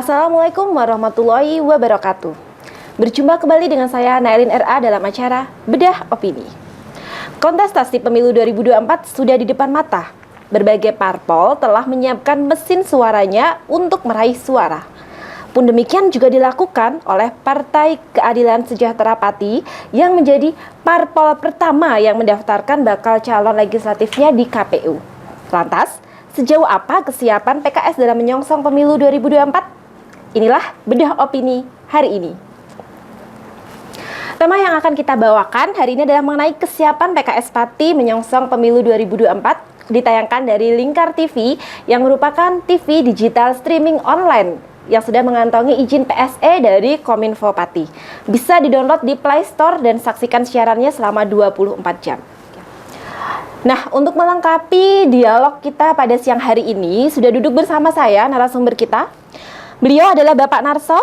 Assalamualaikum warahmatullahi wabarakatuh. Berjumpa kembali dengan saya Nailin RA dalam acara Bedah Opini. Kontestasi pemilu 2024 sudah di depan mata. Berbagai parpol telah menyiapkan mesin suaranya untuk meraih suara. Pun demikian juga dilakukan oleh Partai Keadilan Sejahtera Pati yang menjadi parpol pertama yang mendaftarkan bakal calon legislatifnya di KPU. Lantas, sejauh apa kesiapan PKS dalam menyongsong pemilu 2024? Inilah Bedah Opini hari ini. Tema yang akan kita bawakan hari ini adalah mengenai kesiapan PKS Pati menyongsong pemilu 2024, ditayangkan dari Lingkar TV yang merupakan TV digital streaming online yang sudah mengantongi izin PSE dari Kominfo Pati. Bisa didownload di Play Store dan saksikan siarannya selama 24 jam. Nah, untuk melengkapi dialog kita pada siang hari ini, sudah duduk bersama saya narasumber kita. Beliau adalah Bapak Narso,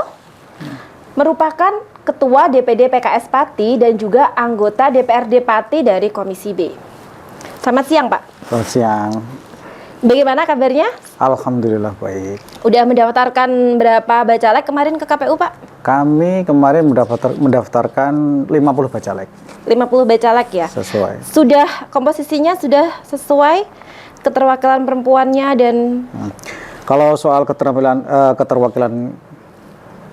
merupakan Ketua DPD PKS Pati dan juga anggota DPRD Pati dari Komisi B. Selamat siang, Pak. Selamat siang. Bagaimana kabarnya? Alhamdulillah baik. Udah mendaftarkan berapa bacalek kemarin ke KPU, Pak? Kami kemarin mendaftarkan 50 bacalek. 50 bacalek ya? Sesuai. Sudah komposisinya sudah sesuai keterwakilan perempuannya dan Kalau soal keterwakilan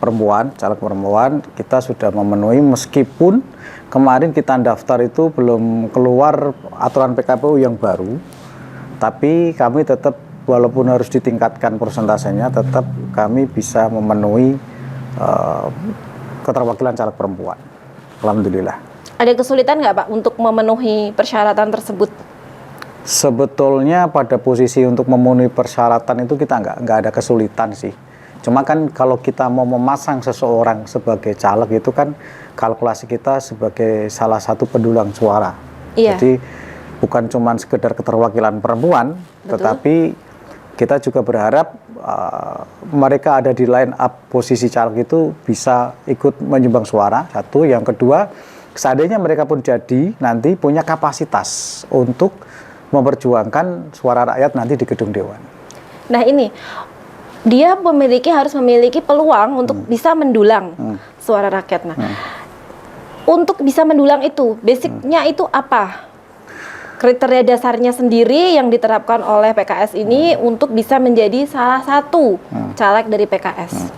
perempuan, caleg perempuan, kita sudah memenuhi meskipun kemarin kita daftar itu belum keluar aturan PKPU yang baru, tapi kami tetap walaupun harus ditingkatkan persentasenya, tetap kami bisa memenuhi keterwakilan caleg perempuan. Alhamdulillah. Ada kesulitan nggak, Pak, untuk memenuhi persyaratan tersebut? Sebetulnya pada posisi untuk memenuhi persyaratan itu kita nggak ada kesulitan sih. Cuma kan kalau kita mau memasang seseorang sebagai caleg itu kan kalkulasi kita sebagai salah satu pendulang suara. Iya. Jadi bukan cuma sekedar keterwakilan perempuan, Betul. tetapi kita juga berharap mereka ada di line up posisi caleg itu bisa ikut menyumbang suara. Satu, yang kedua, seandainya mereka pun jadi nanti punya kapasitas untuk memperjuangkan suara rakyat nanti di gedung dewan. Nah ini, dia harus memiliki peluang untuk bisa mendulang suara rakyat. Nah, untuk bisa mendulang itu, basicnya itu apa? Kriteria dasarnya sendiri yang diterapkan oleh PKS ini untuk bisa menjadi salah satu caleg dari PKS.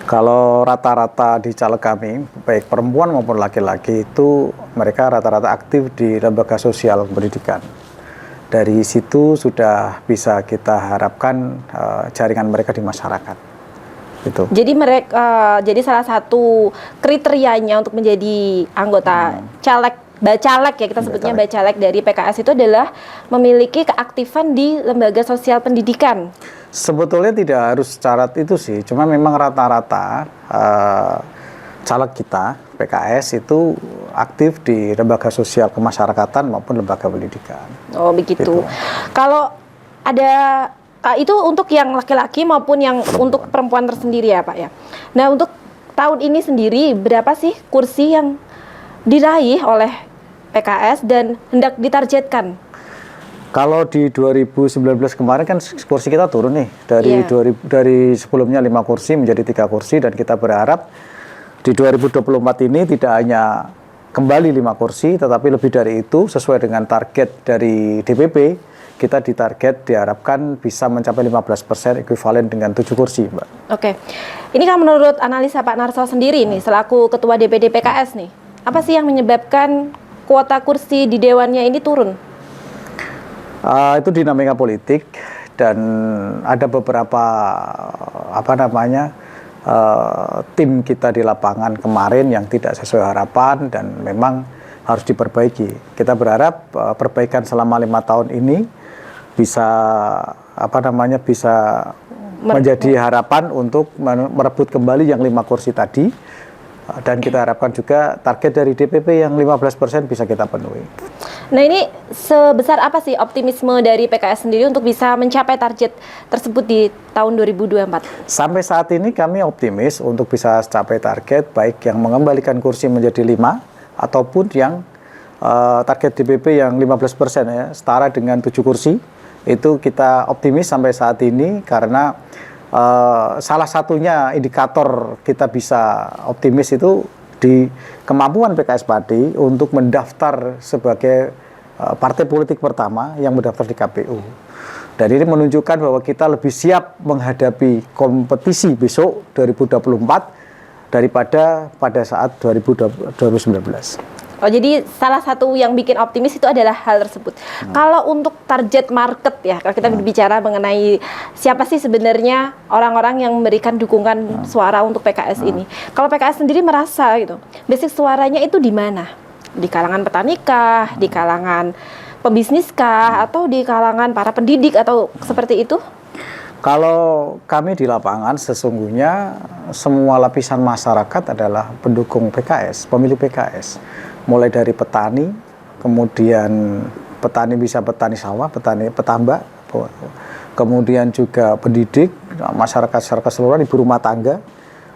Kalau rata-rata di caleg kami, baik perempuan maupun laki-laki itu mereka rata-rata aktif di lembaga sosial pendidikan. Dari situ sudah bisa kita harapkan jaringan mereka di masyarakat. Gitu. Jadi jadi salah satu kriterianya untuk menjadi anggota bacalek ya, kita sebutnya bacalek dari PKS itu adalah memiliki keaktifan di lembaga sosial pendidikan. Sebetulnya tidak harus syarat itu sih, cuma memang rata-rata caleg kita PKS itu aktif di lembaga sosial kemasyarakatan maupun lembaga pendidikan. Oh begitu. Gitu. Kalau ada itu untuk yang laki-laki maupun yang untuk perempuan tersendiri ya, Pak ya. Nah, untuk tahun ini sendiri berapa sih kursi yang diraih oleh PKS dan hendak ditargetkan? Kalau di 2019 kemarin kan kursi kita turun nih dari sebelumnya 5 kursi menjadi 3 kursi, dan kita berharap di 2024 ini tidak hanya kembali 5 kursi, tetapi lebih dari itu sesuai dengan target dari DPP, kita diharapkan bisa mencapai 15% ekuivalen dengan 7 kursi, Mbak. Oke. Ini kan menurut analisa Pak Narso sendiri nih, selaku Ketua DPD PKS nih, apa sih yang menyebabkan kuota kursi di dewannya ini turun? Itu dinamika politik dan ada beberapa tim kita di lapangan kemarin yang tidak sesuai harapan dan memang harus diperbaiki. Kita berharap perbaikan selama 5 tahun ini bisa menjadi harapan untuk merebut kembali yang 5 kursi tadi, dan kita harapkan juga target dari DPP yang 15% bisa kita penuhi. Nah, ini sebesar apa sih optimisme dari PKS sendiri untuk bisa mencapai target tersebut di tahun 2024? Sampai saat ini kami optimis untuk bisa capai target, baik yang mengembalikan kursi menjadi 5 ataupun yang target DPP yang 15% ya, setara dengan 7 kursi. Itu kita optimis sampai saat ini karena salah satunya indikator kita bisa optimis itu di kemampuan PKS Pati untuk mendaftar sebagai partai politik pertama yang mendaftar di KPU. Dan ini menunjukkan bahwa kita lebih siap menghadapi kompetisi besok 2024 daripada pada saat 2019. Oh, jadi salah satu yang bikin optimis itu adalah hal tersebut. Kalau untuk target market ya, kalau kita berbicara mengenai siapa sih sebenarnya orang-orang yang memberikan dukungan suara untuk PKS ini. Kalau PKS sendiri merasa gitu, basic suaranya itu di mana? Di kalangan petani kah, di kalangan pebisnis kah, atau di kalangan para pendidik atau seperti itu? Kalau kami di lapangan sesungguhnya semua lapisan masyarakat adalah pendukung PKS, pemilih PKS. Mulai dari petani, kemudian petani bisa petani sawah, petani petambak, kemudian juga pendidik, masyarakat keseluruhan, ibu rumah tangga.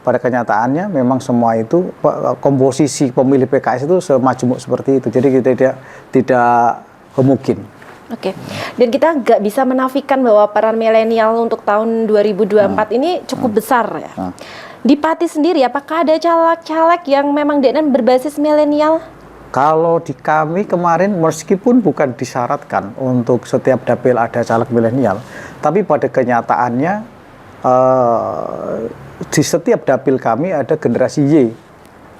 Pada kenyataannya memang semua itu komposisi pemilih PKS itu semajemuk seperti itu. Jadi kita tidak homogen. Oke, dan kita nggak bisa menafikan bahwa peran milenial untuk tahun 2024 ini cukup besar ya. Di Pati sendiri, apakah ada caleg-caleg yang memang DNN berbasis milenial? Kalau di kami kemarin meskipun bukan disyaratkan untuk setiap dapil ada caleg milenial, tapi pada kenyataannya di setiap dapil kami ada generasi Y.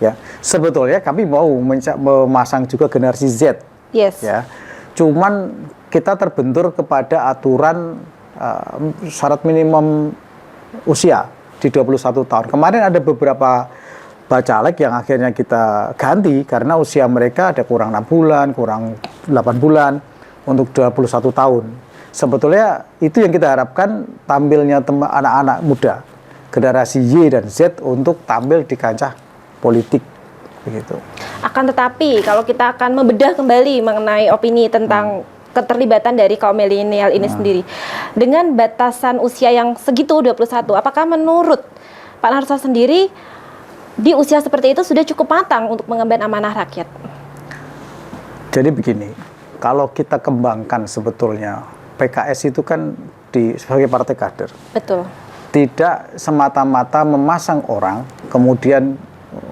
Ya, sebetulnya kami mau memasang juga generasi Z. Yes. Ya, cuman kita terbentur kepada aturan syarat minimum usia di 21 tahun. Kemarin ada beberapa bacalek yang akhirnya kita ganti karena usia mereka ada kurang 6 bulan, kurang 8 bulan untuk 21 tahun. Sebetulnya itu yang kita harapkan tampilnya anak-anak muda, generasi Y dan Z untuk tampil di kancah politik begitu. Akan tetapi kalau kita akan membedah kembali mengenai opini tentang keterlibatan dari kaum milenial ini sendiri dengan batasan usia yang segitu 21, apakah menurut Pak Narso sendiri di usia seperti itu sudah cukup matang untuk mengemban amanah rakyat? Jadi begini, kalau kita kembangkan sebetulnya PKS itu kan sebagai partai kader. Betul. Tidak semata-mata memasang orang kemudian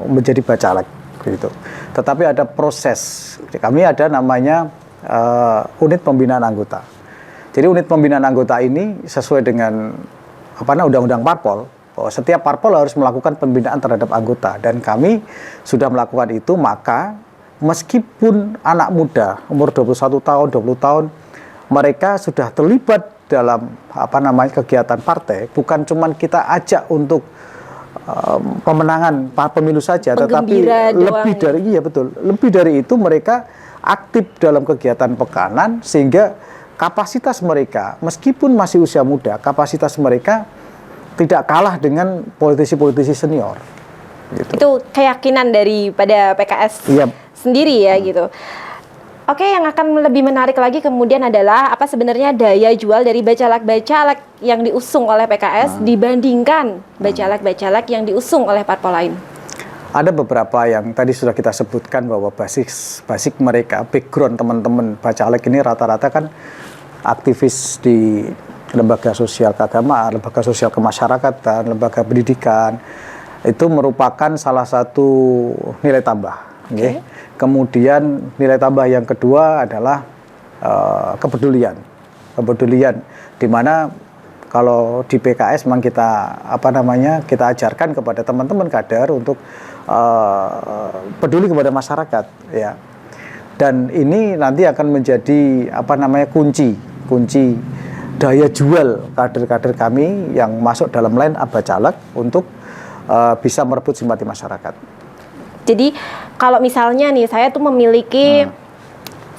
menjadi bacalek gitu. Tetapi ada proses. Kami ada namanya unit pembinaan anggota. Jadi unit pembinaan anggota ini sesuai dengan undang-undang parpol, bahwa setiap parpol harus melakukan pembinaan terhadap anggota, dan kami sudah melakukan itu. Maka meskipun anak muda umur 21 tahun, 20 tahun mereka sudah terlibat dalam kegiatan partai, bukan cuman kita ajak untuk pemenangan pemilu saja, tetapi lebih dari itu mereka aktif dalam kegiatan pekanan, sehingga kapasitas mereka meskipun masih usia muda, kapasitas mereka tidak kalah dengan politisi-politisi senior. Gitu. Itu keyakinan daripada PKS sendiri ya gitu. Oke, yang akan lebih menarik lagi kemudian adalah apa sebenarnya daya jual dari bacalek-bacalek yang diusung oleh PKS dibandingkan bacalek-bacalek yang diusung oleh parpol lain. Ada beberapa yang tadi sudah kita sebutkan bahwa basic mereka, background teman-teman bacalek ini rata-rata kan aktivis di lembaga sosial keagamaan, lembaga sosial kemasyarakatan, lembaga pendidikan. Itu merupakan salah satu nilai tambah. Okay. Kemudian nilai tambah yang kedua adalah kepedulian, di mana kalau di PKS memang kita kita ajarkan kepada teman-teman kader untuk peduli kepada masyarakat, ya. Dan ini nanti akan menjadi kunci daya jual kader-kader kami yang masuk dalam line up bacalek untuk bisa merebut simpati masyarakat. Jadi kalau misalnya nih saya tuh memiliki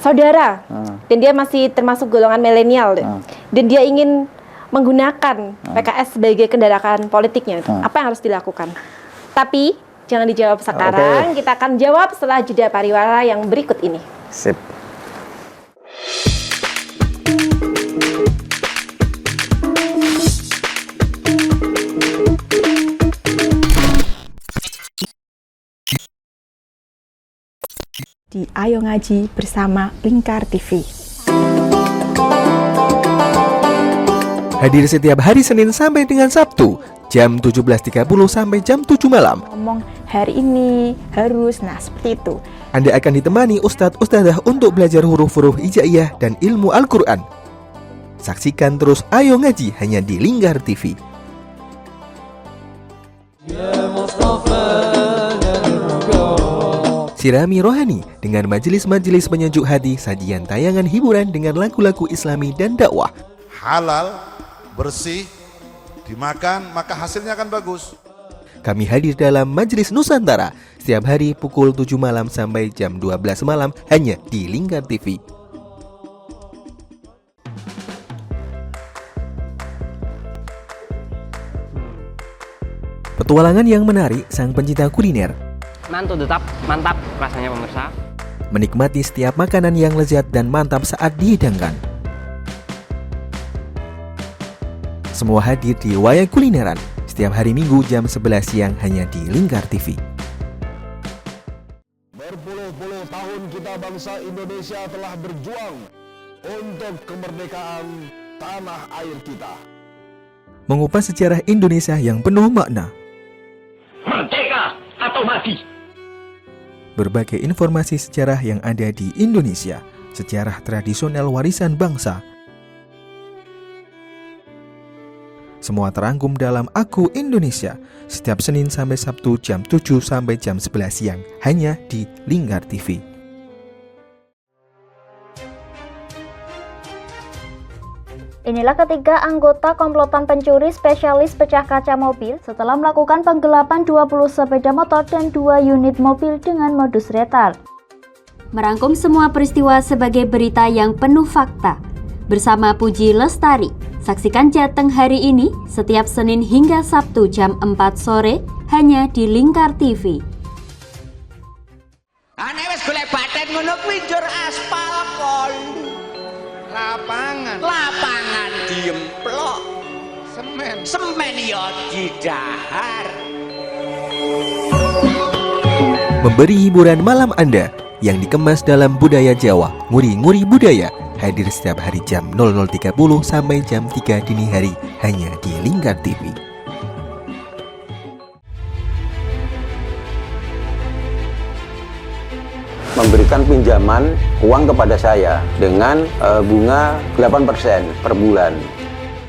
saudara dan dia masih termasuk golongan milenial dan dia ingin menggunakan PKS sebagai kendaraan politiknya, apa yang harus dilakukan? Tapi jangan dijawab sekarang, kita akan jawab setelah jeda pariwara yang berikut ini. Sip. Di Ayo Ngaji bersama Lingkar TV. Hadir setiap hari Senin sampai dengan Sabtu, jam 17.30 sampai jam 7 malam. Ngomong hari ini harus, nah seperti itu. Anda akan ditemani Ustadz-Ustadzah untuk belajar huruf-huruf hijaiyah dan ilmu Al-Quran. Saksikan terus Ayo Ngaji hanya di Lingkar TV. Sirami rohani dengan majelis-majelis penyejuk hati, sajian tayangan hiburan dengan lagu-lagu Islami dan dakwah. Halal, bersih, dimakan maka hasilnya akan bagus. Kami hadir dalam Majelis Nusantara setiap hari pukul 7 malam sampai jam 12 malam hanya di Lingkar TV. Petualangan yang menarik sang pencinta kuliner. Mantu tetap mantap rasanya pemirsa. Menikmati setiap makanan yang lezat dan mantap saat dihidangkan. Semua hadir di Wayang Kulineran setiap hari Minggu jam 11 siang hanya di Lingkar TV. Berpuluh-puluh tahun kita bangsa Indonesia telah berjuang untuk kemerdekaan tanah air kita. Mengupas sejarah Indonesia yang penuh makna. Merdeka atau mati. Berbagai informasi sejarah yang ada di Indonesia, sejarah tradisional warisan bangsa. Semua terangkum dalam Aku Indonesia setiap Senin sampai Sabtu jam 7 sampai jam 11 siang hanya di Lingkar TV. Inilah ketiga anggota komplotan pencuri spesialis pecah kaca mobil setelah melakukan penggelapan 20 sepeda motor dan 2 unit mobil dengan modus retal. Merangkum semua peristiwa sebagai berita yang penuh fakta. Bersama Puji Lestari, saksikan Jateng hari ini setiap Senin hingga Sabtu jam 4 sore hanya di Lingkar TV. Ane wis golek baten ngono kuwi njur aspal kon. Lapangan diemplok. Semen ya didahar. Memberi hiburan malam Anda yang dikemas dalam budaya Jawa, nguri-nguri budaya, hadir setiap hari jam 00.30 sampai jam 3 dini hari hanya di Lingkar TV. Memberikan pinjaman uang kepada saya dengan bunga 8% per bulan.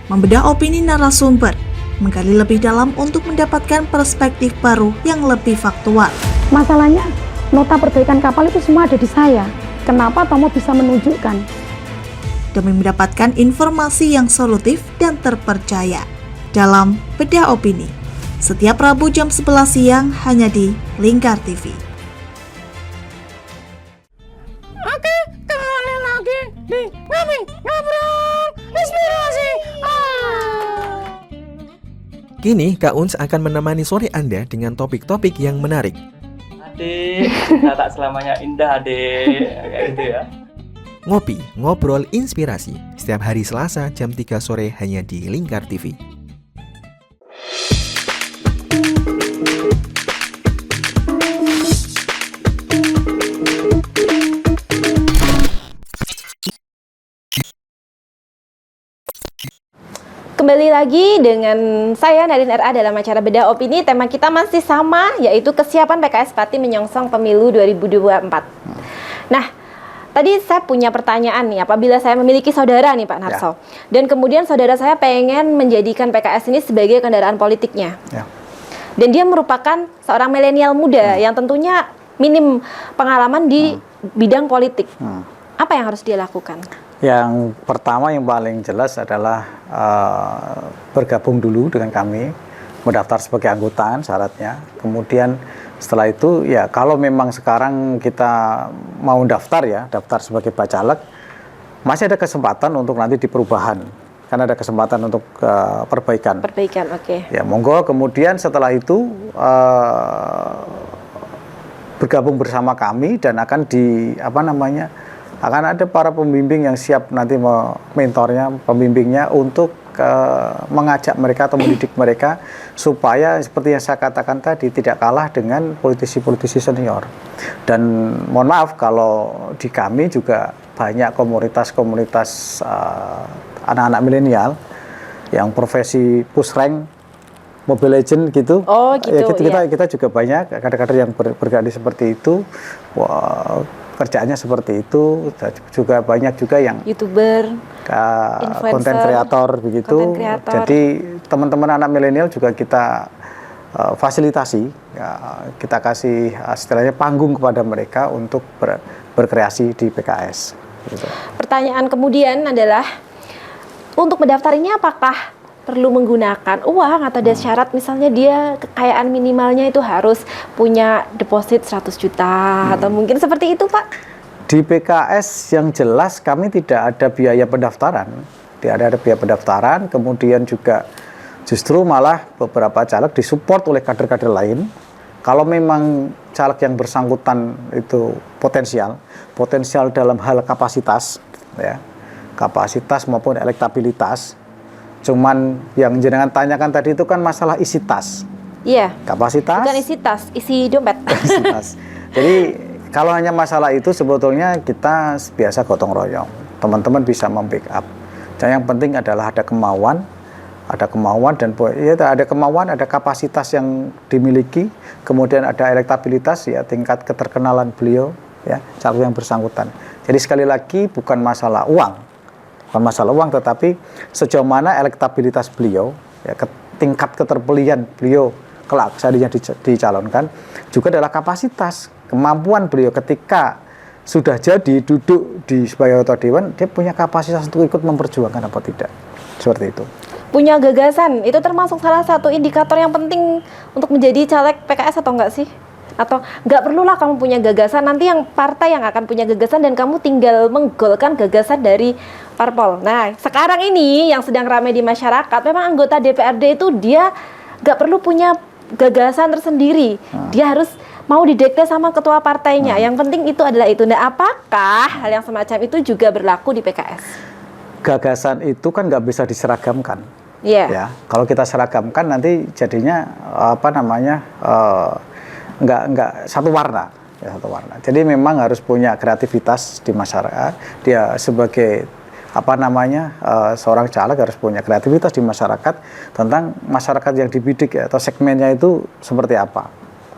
Membedah opini narasumber, menggali lebih dalam untuk mendapatkan perspektif baru yang lebih faktual. Masalahnya, nota perbaikan kapal itu semua ada di saya. Kenapa Tomo bisa menunjukkan? Demi mendapatkan informasi yang solutif dan terpercaya. Dalam Bedah Opini, setiap Rabu jam 11 siang hanya di Lingkar TV. Oke, kembali lagi di Ngobrol Inspirasi. Kini Kak Uns akan menemani sore Anda dengan topik-topik yang menarik. Adik, kita tak selamanya indah, adik. Kayak gitu ya. Ngopi, ngobrol inspirasi setiap hari Selasa jam 3 sore hanya di Lingkar TV. Kembali lagi dengan saya Nadine RA dalam acara Bedah Opini. Tema kita masih sama, yaitu kesiapan PKS Pati menyongsong pemilu 2024. Nah, tadi saya punya pertanyaan nih, apabila saya memiliki saudara nih Pak Narso, dan kemudian saudara saya pengen menjadikan PKS ini sebagai kendaraan politiknya, dan dia merupakan seorang milenial muda yang tentunya minim pengalaman di bidang politik, apa yang harus dia lakukan? Yang pertama yang paling jelas adalah bergabung dulu dengan kami, mendaftar sebagai anggota syaratnya. Kemudian setelah itu ya kalau memang sekarang kita mau daftar sebagai bacalek, masih ada kesempatan untuk nanti di perubahan. Kan ada kesempatan untuk perbaikan. Perbaikan, oke. Ya monggo. Kemudian setelah itu bergabung bersama kami dan akan akan ada para pembimbing yang siap nanti mentornya, pembimbingnya untuk mengajak mereka atau mendidik mereka supaya seperti yang saya katakan tadi tidak kalah dengan politisi-politisi senior. Dan mohon maaf kalau di kami juga banyak komunitas-komunitas anak-anak milenial yang profesi push rank, Mobile Legend gitu. Oh gitu. Kita juga banyak kader-kader yang bergerak seperti itu. Wah, kerjaannya seperti itu. Juga banyak juga yang YouTuber, konten kreator begitu. Jadi teman-teman anak milenial juga kita fasilitasi, ya, kita kasih istilahnya panggung kepada mereka untuk berkreasi di PKS. Gitu. Pertanyaan kemudian adalah, untuk mendaftar ini apakah perlu menggunakan uang atau ada syarat, misalnya dia kekayaan minimalnya itu harus punya deposit 100 juta atau mungkin seperti itu, Pak? Di PKS yang jelas kami tidak ada biaya pendaftaran, tidak ada biaya pendaftaran, kemudian juga justru malah beberapa caleg disupport oleh kader-kader lain. Kalau memang caleg yang bersangkutan itu potensial dalam hal kapasitas, ya, kapasitas maupun elektabilitas. Cuman yang jenengan tanyakan tadi itu kan masalah isi tas. Iya. Kapasitas. Bukan isi tas, isi dompet. Isi tas. Jadi kalau hanya masalah itu sebetulnya kita biasa gotong royong. Teman-teman bisa membackup. Dan yang penting adalah ada kemauan dan ya ada kemauan, ada kapasitas yang dimiliki, kemudian ada elektabilitas, ya tingkat keterkenalan beliau, ya caleg yang bersangkutan. Jadi sekali lagi bukan masalah uang, tetapi sejauh mana elektabilitas beliau, ya tingkat keterpilihan beliau kelak seandainya dicalonkan, juga adalah kapasitas, kemampuan beliau ketika sudah jadi duduk di sebagai ketua dewan, dia punya kapasitas untuk ikut memperjuangkan apa tidak, seperti itu. Punya gagasan, itu termasuk salah satu indikator yang penting untuk menjadi caleg PKS atau enggak sih? Atau enggak perlulah kamu punya gagasan, nanti yang partai yang akan punya gagasan dan kamu tinggal menggolkan gagasan dari parpol. Nah, sekarang ini yang sedang ramai di masyarakat, memang anggota DPRD itu dia enggak perlu punya gagasan tersendiri. Dia harus mau didekte sama ketua partainya. Yang penting itu adalah itu. Nah, apakah hal yang semacam itu juga berlaku di PKS? Gagasan itu kan nggak bisa diseragamkan. Yeah. Ya, kalau kita seragamkan nanti jadinya nggak satu warna, ya, satu warna. Jadi memang harus punya kreativitas di masyarakat. Dia sebagai seorang caleg harus punya kreativitas di masyarakat tentang masyarakat yang dibidik, ya, atau segmennya itu seperti apa.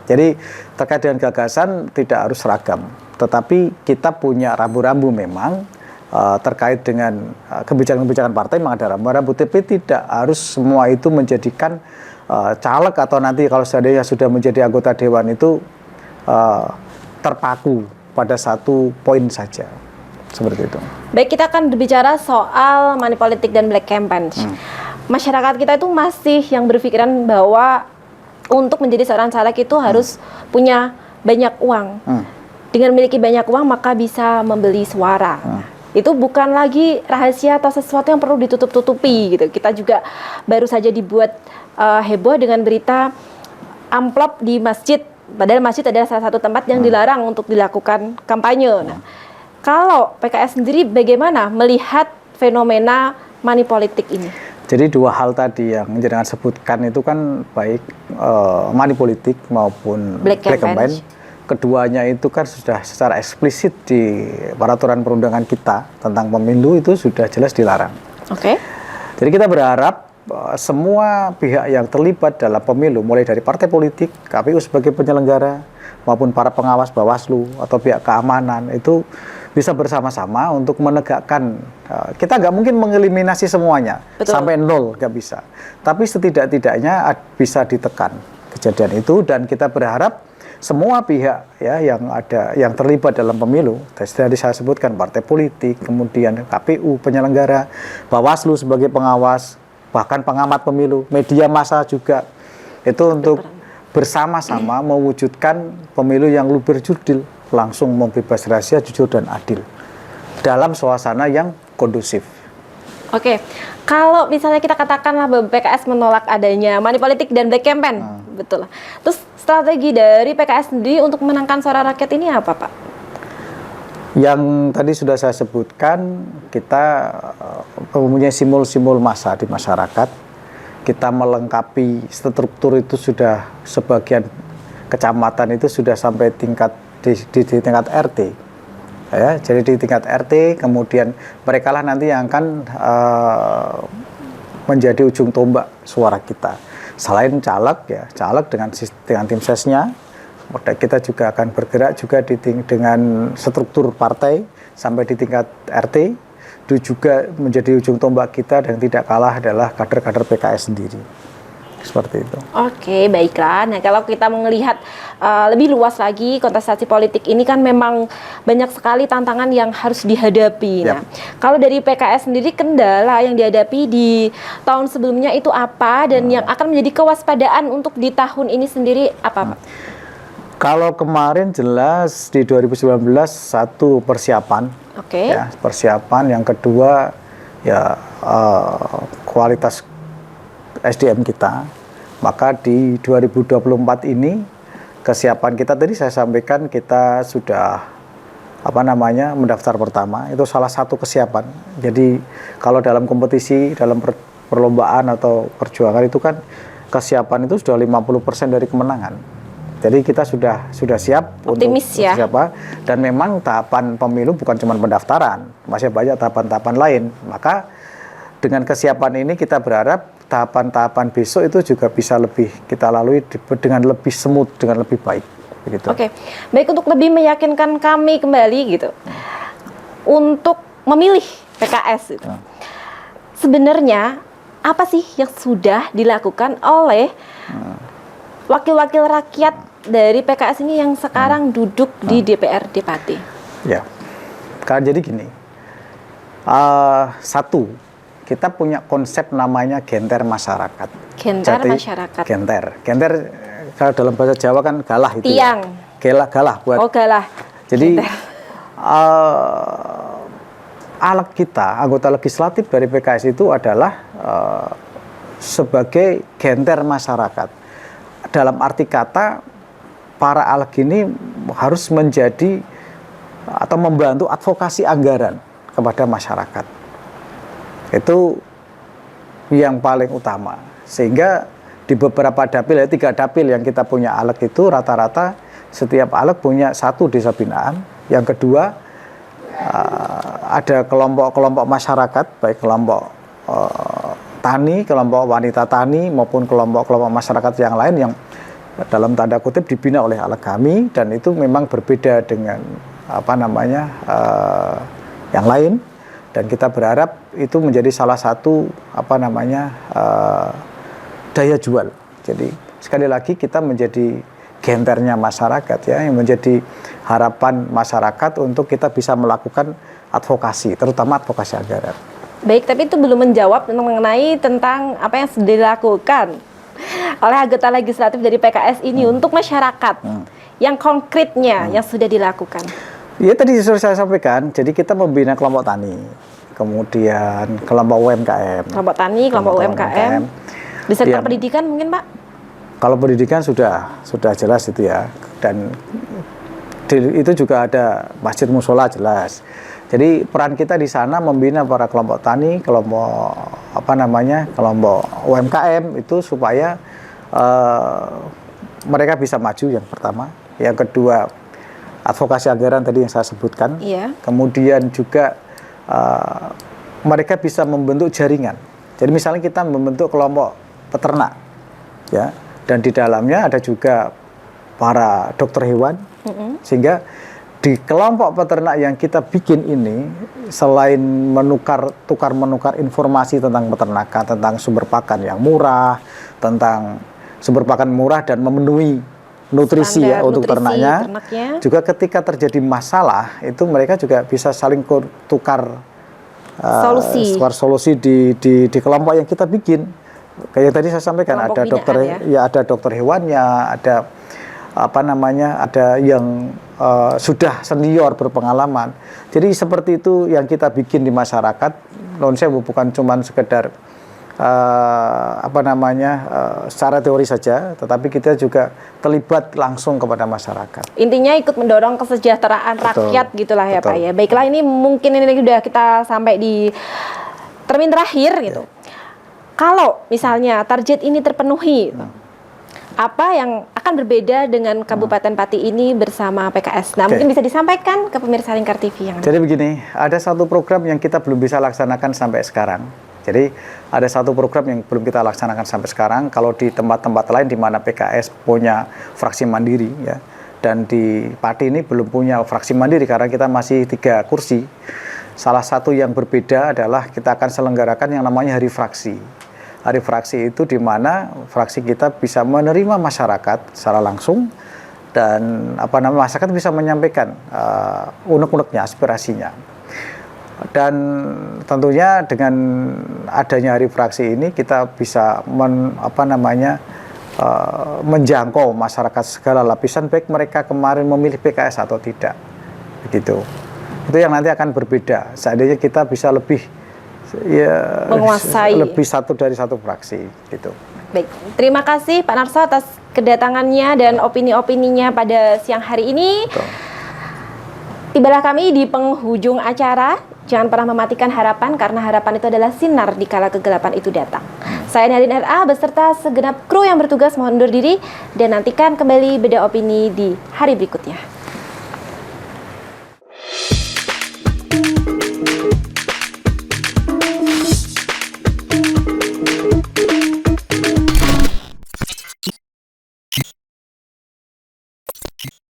Jadi terkait dengan gagasan tidak harus seragam, tetapi kita punya rambu-rambu memang. Terkait dengan kebijakan-kebijakan partai memang ada rambu-rambu, tapi tidak harus semua itu menjadikan caleg atau nanti kalau seandainya sudah menjadi anggota dewan itu terpaku pada satu poin saja, seperti itu. Baik, kita akan berbicara soal money politik dan black campaign. Masyarakat kita itu masih yang berpikiran bahwa untuk menjadi seorang caleg itu harus punya banyak uang. Dengan memiliki banyak uang maka bisa membeli suara. Itu bukan lagi rahasia atau sesuatu yang perlu ditutup-tutupi gitu. Kita juga baru saja dibuat heboh dengan berita amplop di masjid. Padahal masjid adalah salah satu tempat yang dilarang untuk dilakukan kampanye. Nah, kalau PKS sendiri bagaimana melihat fenomena money politik ini? Jadi dua hal tadi yang jangan sebutkan itu kan baik money politik maupun black campaign. Keduanya itu kan sudah secara eksplisit di peraturan perundangan kita tentang pemilu itu sudah jelas dilarang. Oke. Jadi kita berharap semua pihak yang terlibat dalam pemilu, mulai dari partai politik, KPU sebagai penyelenggara, maupun para pengawas Bawaslu atau pihak keamanan itu bisa bersama-sama untuk menegakkan. Kita nggak mungkin mengeliminasi semuanya. Betul. Sampai nol, nggak bisa. Tapi setidak-tidaknya bisa ditekan kejadian itu, dan kita berharap semua pihak, ya, yang terlibat dalam pemilu, tadi saya sebutkan partai politik, kemudian KPU penyelenggara, Bawaslu sebagai pengawas, bahkan pengamat pemilu, media massa juga, itu untuk bersama-sama mewujudkan pemilu yang luber jurdil, langsung membebas rahasia, jujur dan adil dalam suasana yang kondusif. Oke, kalau misalnya kita katakanlah bahwa PKS menolak adanya money politik dan black campaign, betul. Terus strategi dari PKS sendiri untuk memenangkan suara rakyat ini apa, Pak? Yang tadi sudah saya sebutkan, kita mempunyai simbol-simbol massa di masyarakat. Kita melengkapi struktur itu sudah sebagian kecamatan itu sudah sampai tingkat di tingkat RT. Ya, jadi di tingkat RT, kemudian mereka lah nanti yang akan menjadi ujung tombak suara kita. Selain caleg ya, caleg dengan tim sesnya, kita juga akan bergerak juga dengan struktur partai sampai di tingkat RT. Itu juga menjadi ujung tombak kita dan tidak kalah adalah kader-kader PKS sendiri. Seperti itu. Oke, baiklah. Nah, kalau kita melihat lebih luas lagi kontestasi politik ini kan memang banyak sekali tantangan yang harus dihadapi. Nah, kalau dari PKS sendiri kendala yang dihadapi di tahun sebelumnya itu apa dan yang akan menjadi kewaspadaan untuk di tahun ini sendiri apa, Pak? Kalau kemarin jelas di 2019 satu persiapan. Oke. Ya, persiapan. Yang kedua ya kualitas SDM kita. Maka di 2024 ini kesiapan kita tadi saya sampaikan kita sudah mendaftar pertama, itu salah satu kesiapan. Jadi kalau dalam kompetisi, dalam perlombaan atau perjuangan itu kan kesiapan itu sudah 50% dari kemenangan. Jadi kita sudah siap. Optimis untuk siapa. Dan memang tahapan pemilu bukan cuma pendaftaran, masih banyak tahapan-tahapan lain. Maka dengan kesiapan ini kita berharap tahapan-tahapan besok itu juga bisa lebih kita lalui dengan lebih smooth, dengan lebih baik. Begitu. Oke, baik, untuk lebih meyakinkan kami kembali gitu, untuk memilih PKS itu. Sebenarnya apa sih yang sudah dilakukan oleh wakil-wakil rakyat dari PKS ini yang sekarang duduk di DPRD Pati? Ya, kan jadi gini, satu, kita punya konsep namanya genter masyarakat. Masyarakat. Genter kalau dalam bahasa Jawa kan galah itu. Tiang. Ya. Galah buat. Oh, galah. Jadi alat kita, anggota legislatif dari PKS itu adalah sebagai genter masyarakat. Dalam arti kata, para alat ini harus menjadi atau membantu advokasi anggaran kepada masyarakat. Itu yang paling utama. Sehingga di beberapa dapil, 3 dapil yang kita punya alat itu rata-rata setiap alat punya 1 desa binaan. Yang kedua ada kelompok-kelompok masyarakat, baik kelompok tani, kelompok wanita tani maupun kelompok-kelompok masyarakat yang lain yang dalam tanda kutip dibina oleh alat kami, dan itu memang berbeda dengan yang lain. Dan kita berharap itu menjadi salah satu daya jual. Jadi sekali lagi kita menjadi genternya masyarakat ya, yang menjadi harapan masyarakat untuk kita bisa melakukan advokasi, terutama advokasi anggaran. Baik, tapi itu belum menjawab mengenai tentang apa yang sudah dilakukan oleh anggota legislatif dari PKS ini untuk masyarakat yang konkretnya yang sudah dilakukan. Ya tadi sudah saya sampaikan, jadi kita membina kelompok tani, kemudian kelompok UMKM. Kelompok tani, kelompok UMKM. Di sektor pendidikan mungkin, Pak? Kalau pendidikan sudah jelas itu ya, dan itu juga ada masjid musola jelas. Jadi peran kita di sana membina para kelompok tani, kelompok kelompok UMKM itu supaya mereka bisa maju, yang pertama. Yang kedua, advokasi anggaran tadi yang saya sebutkan. Iya. Kemudian juga mereka bisa membentuk jaringan. Jadi misalnya kita membentuk kelompok peternak, ya, dan di dalamnya ada juga para dokter hewan, sehingga di kelompok peternak yang kita bikin ini, selain tukar menukar informasi tentang peternakan, tentang sumber pakan yang murah, tentang sumber pakan murah dan memenuhi nutrisi ya untuk ternaknya, juga ketika terjadi masalah itu mereka juga bisa saling tukar solusi di kelompok yang kita bikin. Kayak tadi saya sampaikan, kelompok ada dokter ada dokter hewannya, ada ada yang sudah senior berpengalaman. Jadi seperti itu yang kita bikin di masyarakat. Non sewu bukan cuma sekedar secara teori saja, tetapi kita juga terlibat langsung kepada masyarakat. Intinya ikut mendorong kesejahteraan rakyat gitulah ya, Pak ya. Baiklah, ini mungkin ini sudah kita sampai di termin terakhir gitu. Kalau misalnya target ini terpenuhi, apa yang akan berbeda dengan Kabupaten Pati ini bersama PKS? Nah, mungkin bisa disampaikan ke pemirsa Lingkar TV yang Jadi begini, ada satu program yang kita belum bisa laksanakan sampai sekarang. Jadi ada satu program yang belum kita laksanakan sampai sekarang. Kalau di tempat-tempat lain di mana PKS punya fraksi mandiri ya, dan di Pati ini belum punya fraksi mandiri karena kita masih 3 kursi. Salah satu yang berbeda adalah kita akan selenggarakan yang namanya hari fraksi. Hari fraksi itu di mana fraksi kita bisa menerima masyarakat secara langsung dan masyarakat bisa menyampaikan unek-uneknya, aspirasinya. Dan tentunya dengan adanya hari fraksi ini kita bisa menjangkau masyarakat segala lapisan, baik mereka kemarin memilih PKS atau tidak, begitu. Itu yang nanti akan berbeda. Seandainya kita bisa lebih menguasai, lebih dari satu fraksi, gitu. Baik, terima kasih Pak Narso atas kedatangannya dan opini-opininya pada siang hari ini. Betul. Tibalah kami di penghujung acara. Jangan pernah mematikan harapan, karena harapan itu adalah sinar di kala kegelapan itu datang. Saya Nadine RA beserta segenap kru yang bertugas mohon undur diri dan nantikan kembali Beda Opini di hari berikutnya.